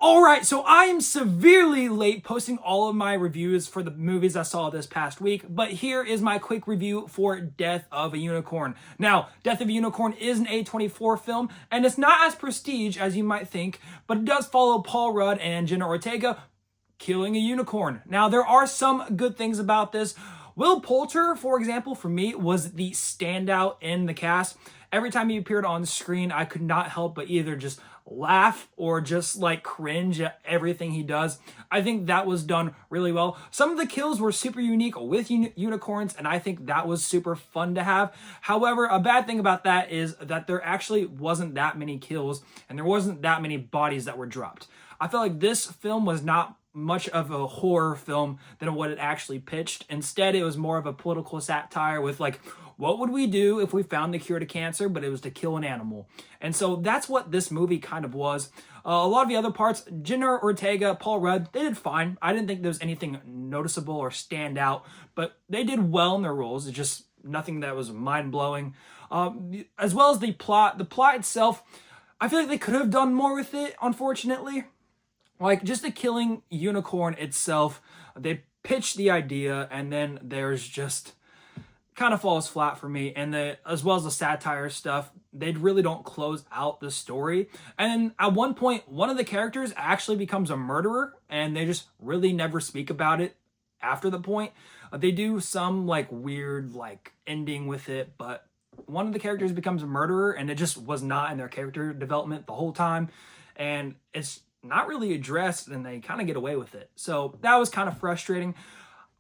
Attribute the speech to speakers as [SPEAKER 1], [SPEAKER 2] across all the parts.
[SPEAKER 1] All right, so I am severely late posting all of my reviews for the movies I saw this past week, but here is my quick review for Death of a Unicorn. Now, Death of a Unicorn is an A24 film, and it's not as prestige as you might think, but it does follow Paul Rudd and Jenna Ortega killing a unicorn. Now, there are some good things about this. Will Poulter, for example, for me, was the standout in the cast. Every time he appeared on screen, I could not help but either just laugh or just like cringe at everything he does. I think that was done really well. Some of the kills were super unique with unicorns, and I think that was super fun to have. However, a bad thing about that is that there actually wasn't that many kills and there wasn't that many bodies that were dropped. I felt like this film was not much of a horror film than what it actually pitched. Instead, it was more of a political satire with like, what would we do if we found the cure to cancer, but it was to kill an animal? And so that's what this movie kind of was. A lot of the other parts, Jenna Ortega, Paul Rudd, they did fine. I didn't think there was anything noticeable or stand out, but they did well in their roles. It's just nothing that was mind-blowing. As well as the plot. The plot itself, I feel like they could have done more with it, unfortunately. Like, just the killing unicorn itself, they pitched the idea, and then there's just kind of falls flat for me. And as well as the satire stuff, they really don't close out the story. And at one point, one of the characters actually becomes a murderer, and they just really never speak about it after the point. They do some like weird like ending with it, but one of the characters becomes a murderer, and it just was not in their character development the whole time. And it's not really addressed, and they kind of get away with it. So that was kind of frustrating.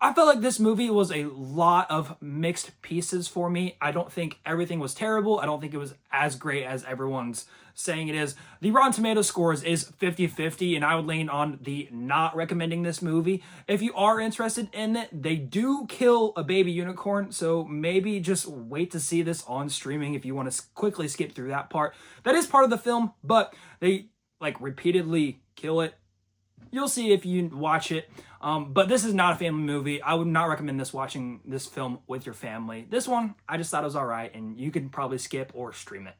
[SPEAKER 1] I felt like this movie was a lot of mixed pieces for me. I don't think everything was terrible. I don't think it was as great as everyone's saying it is. The Rotten Tomatoes scores is 50-50, and I would lean on the not recommending this movie. If you are interested in it, they do kill a baby unicorn, so maybe just wait to see this on streaming if you want to quickly skip through that part. That is part of the film, but they like repeatedly kill it. You'll see if you watch it. But this is not a family movie. I would not recommend watching this film with your family. This one, I just thought it was all right, and you could probably skip or stream it.